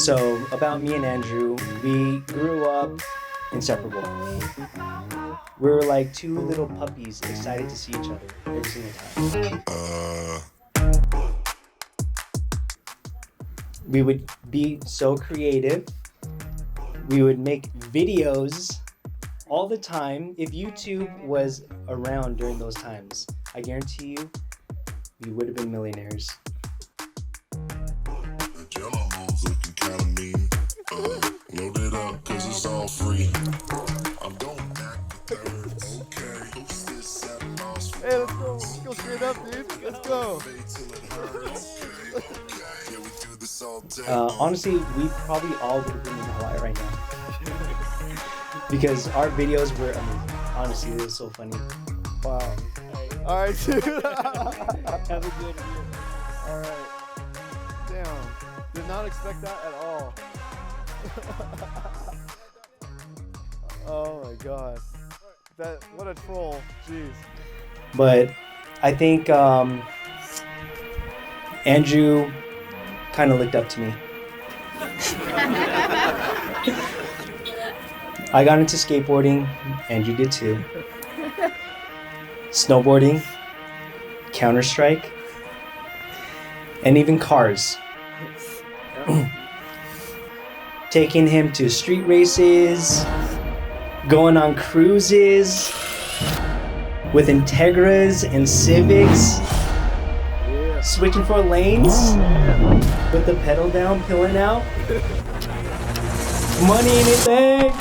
So, about me and Andrew, we grew up inseparable. We were like two little puppies excited to see each other every single time. We would be so creative. We would make videos all the time. If YouTube was around during those times, I guarantee you, we would have been millionaires. Looking kinda mean. Load it up, cause it's all free. I'm going back to third. Okay. Hey, let's go. Let's go straight up, dude. Let's go. Honestly, we probably all would have been in Hawaii right now. Because our videos were amazing. Honestly, it was so funny. Wow. All right, dude. Have a good year. All right. Damn. Did not expect that at all. Oh my god. What a troll. Jeez. But I think Andrew kind of looked up to me. I got into skateboarding, Andrew did too. Snowboarding, Counter-Strike, and even cars. Taking him to street races, going on cruises with Integras and Civics, switching 4 lanes with the pedal down, peeling out. Money in his bag.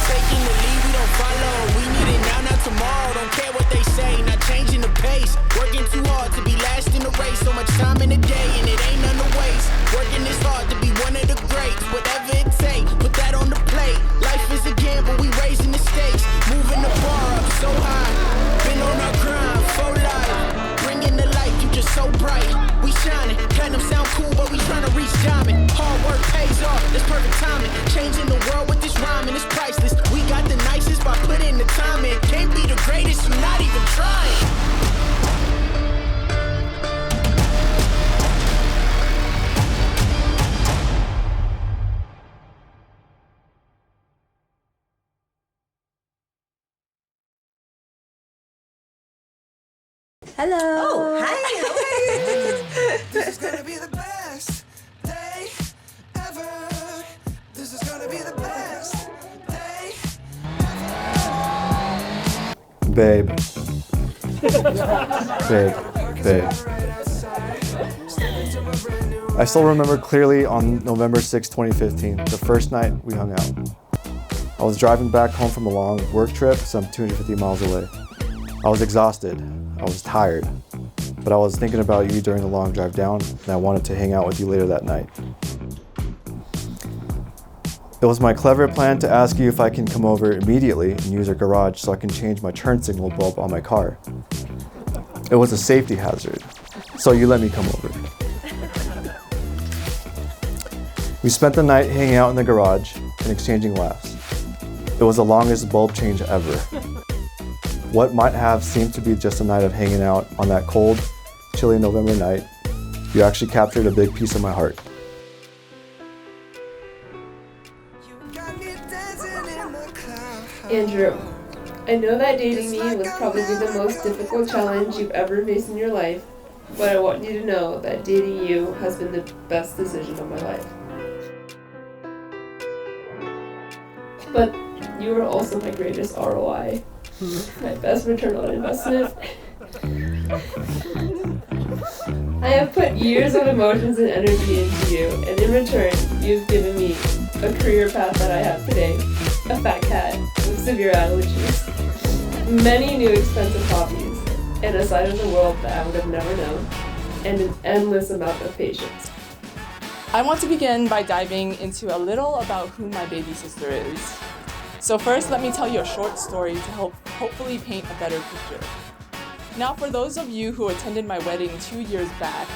Taking the lead, we don't follow. We need it now, not tomorrow. Don't care what they say, not changing the pace. Working too hard to be last in the race. So much time in the day, and it ain't none to waste. Working this hard to be one of the greats. Whatever it takes, put that on the plate. Life is a gamble, we raising the stakes. Moving the bar up so high. Been on our grind for life. Bringing the light, you just so bright. We shining, platinum sound cool, but we trying to reach diamond. Hard work pays off, that's perfect timing. Changing the world with this rhyming, it's priceless. We got the nicest by putting the time in. Can't be the greatest, you're not even trying. Hello. Oh, hi. How are you? This is gonna be the best day ever. This is gonna be the best day Babe. Babe. I still remember clearly on November 6, 2015, the first night we hung out. I was driving back home from a long work trip some 250 miles away. I was exhausted. I was tired. But I was thinking about you during the long drive down, and I wanted to hang out with you later that night. It was my clever plan to ask you if I can come over immediately and use your garage so I can change my turn signal bulb on my car. It was a safety hazard, so you let me come over. We spent the night hanging out in the garage and exchanging laughs. It was the longest bulb change ever. What might have seemed to be just a night of hanging out on that cold, chilly November night, you actually captured a big piece of my heart. Andrew, I know that dating me was probably the most difficult challenge you've ever faced in your life, but I want you to know that dating you has been the best decision of my life. But you are also my greatest ROI, my best return on investment. I have put years of emotions and energy into you, and in return, you've given me a career path that I have today, a fat cat with severe allergies, many new expensive hobbies, and a side of the world that I would have never known, and an endless amount of patience. I want to begin by diving into a little about who my baby sister is. So first, let me tell you a short story to hopefully paint a better picture. Now, for those of you who attended my wedding 2 years back,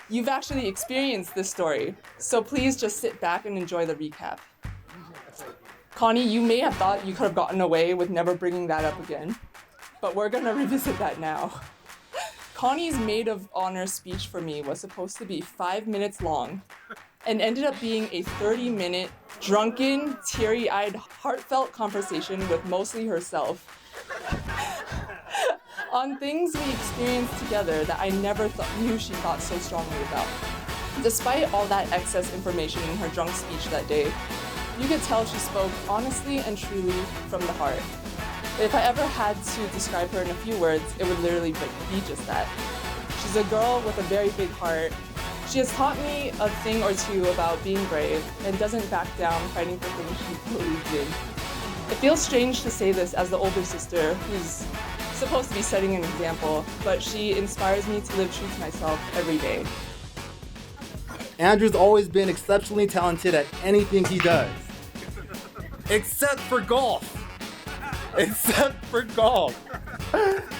you've actually experienced this story, so please just sit back and enjoy the recap. Connie, you may have thought you could have gotten away with never bringing that up again, but we're gonna revisit that now. Connie's maid of honor speech for me was supposed to be 5 minutes long and ended up being a 30-minute, drunken, teary-eyed, heartfelt conversation with mostly herself on things we experienced together that I never knew she thought so strongly about. Despite all that excess information in her drunk speech that day, you could tell she spoke honestly and truly from the heart. If I ever had to describe her in a few words, it would literally be just that. She's a girl with a very big heart. She has taught me a thing or two about being brave and doesn't back down fighting for things she believes in. It feels strange to say this as the older sister who's supposed to be setting an example, but she inspires me to live true to myself every day. Andrew's always been exceptionally talented at anything he does. Except for golf. Except for golf.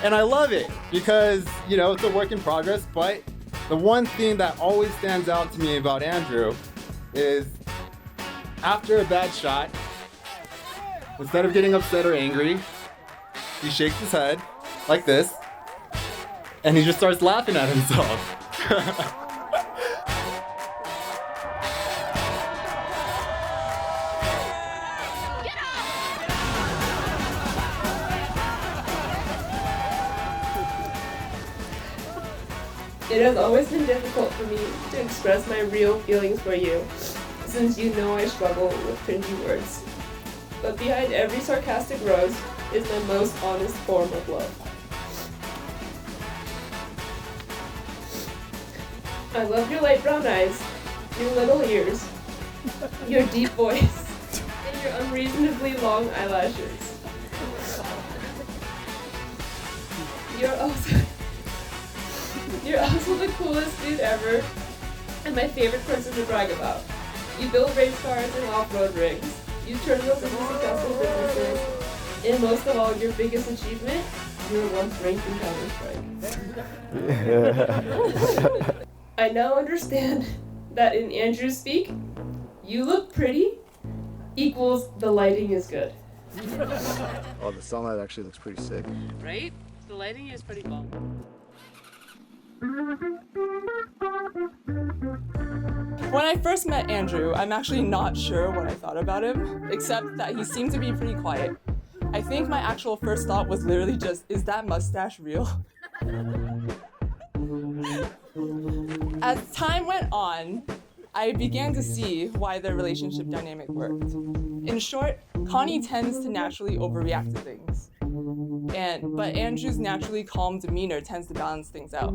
And I love it because, it's a work in progress, but the one thing that always stands out to me about Andrew is after a bad shot, instead of getting upset or angry, he shakes his head like this, and he just starts laughing at himself. It has always been difficult for me to express my real feelings for you, since you know I struggle with cringy words. But behind every sarcastic rose is my most honest form of love. I love your light brown eyes, your little ears, your deep voice, and your unreasonably long eyelashes. You're also the coolest dude ever, and my favorite person to brag about. You build race cars and off-road rigs. You turn those into successful businesses. And most of all, your biggest achievement, you were once ranked in Counter-Strike. I now understand that in Andrew's speak, you look pretty equals the lighting is good. Oh, the sunlight actually looks pretty sick. Right? The lighting is pretty bomb. When I first met Andrew, I'm actually not sure what I thought about him, except that he seemed to be pretty quiet. I think my actual first thought was literally just, is that mustache real? As time went on, I began to see why their relationship dynamic worked. In short, Connie tends to naturally overreact to things. But Andrew's naturally calm demeanor tends to balance things out.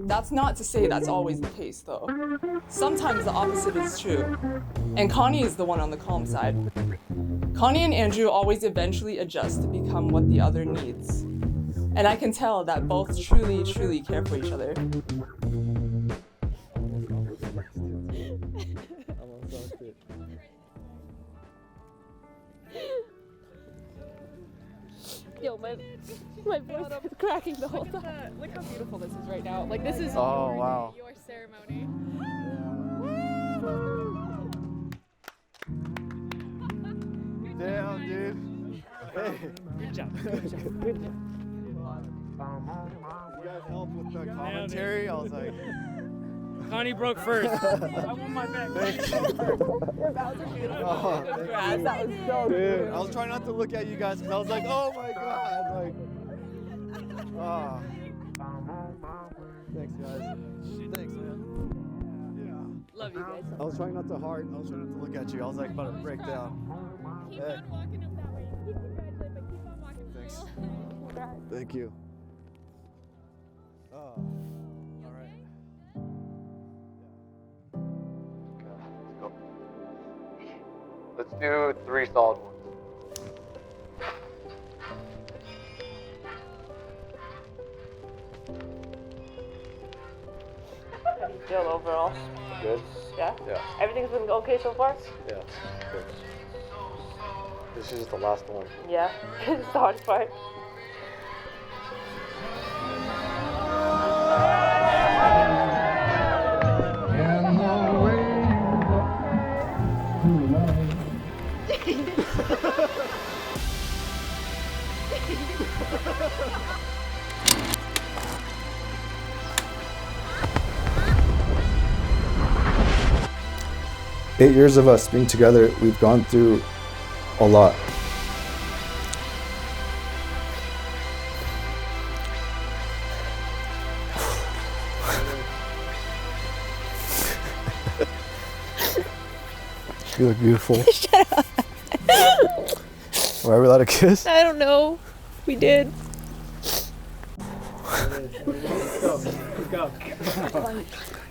That's not to say that's always the case, though. Sometimes the opposite is true, and Connie is the one on the calm side. Connie and Andrew always eventually adjust to become what the other needs. And I can tell that both truly, truly care for each other. Yo, my voice is cracking the whole time. Look how beautiful this is right now. Like, this is wow. your ceremony. Damn, dude. Hey. Good job. You guys helped with the commentary. I was like, Connie broke first. I want my back. thank you. Oh, Congrats, that was so dude, good. I was trying not to look at you guys because I was like, oh my god. Like, ah. Thanks, guys. Thanks, man. Yeah. Love you guys. I was trying not to heart. I was trying not to look at you. I was like about to break down. Keep on walking up that way. Keep congratulating, but keep on walking. Thanks. Congrats. Thank you. Oh, all right. Okay, let's go. Let's do 3 solid ones. How do you feel overall? Good? Yeah? Yeah. Everything's been okay so far? Yeah. Good. This is just the last one. Yeah. It's the hardest part. 8 years of us being together, we've gone through a lot. You look beautiful. Shut up. Why are we allowed to kiss? I don't know. We did.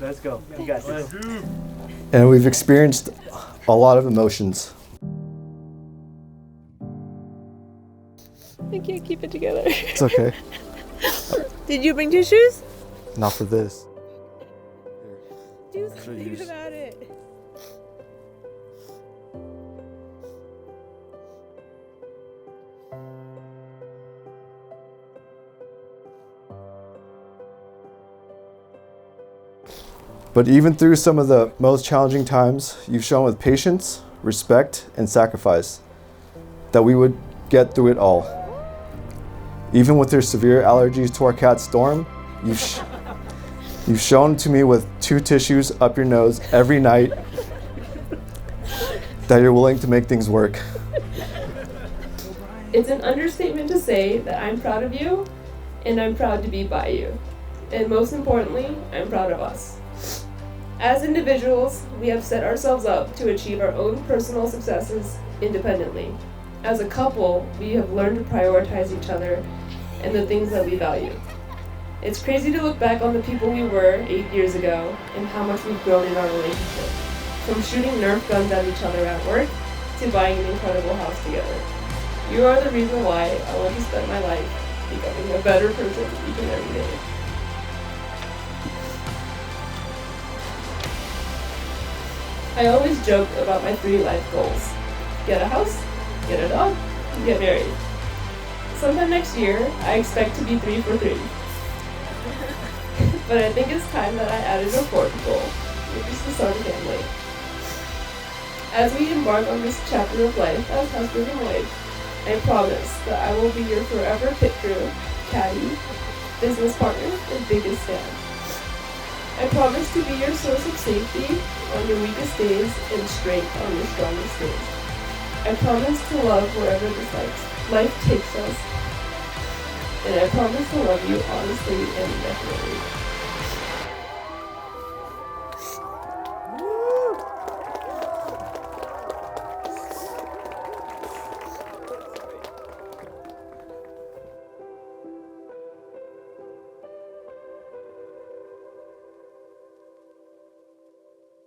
Let's go. You got this. And we've experienced a lot of emotions. I can't keep it together. It's okay. Did you bring tissues? Not for this. Do Actually something use- about it. But even through some of the most challenging times, you've shown with patience, respect, and sacrifice that we would get through it all. Even with your severe allergies to our cat Storm, you've shown to me with 2 tissues up your nose every night that you're willing to make things work. It's an understatement to say that I'm proud of you, and I'm proud to be by you. And most importantly, I'm proud of us. As individuals, we have set ourselves up to achieve our own personal successes independently. As a couple, we have learned to prioritize each other and the things that we value. It's crazy to look back on the people we were 8 years ago and how much we've grown in our relationship. From shooting Nerf guns at each other at work to buying an incredible house together. You are the reason why I want to spend my life becoming a better person each and every day. I always joke about my 3 life goals. Get a house, get a dog, and get married. Sometime next year, I expect to be 3 for 3. But I think it's time that I added a 4th goal, which is to start a family. As we embark on this chapter of life as husband and wife, I promise that I will be your forever pit crew, caddy, business partner, and biggest fan. I promise to be your source of safety on your weakest days and strength on your strongest days. I promise to love wherever this life takes us. And I promise to love you honestly and indefinitely.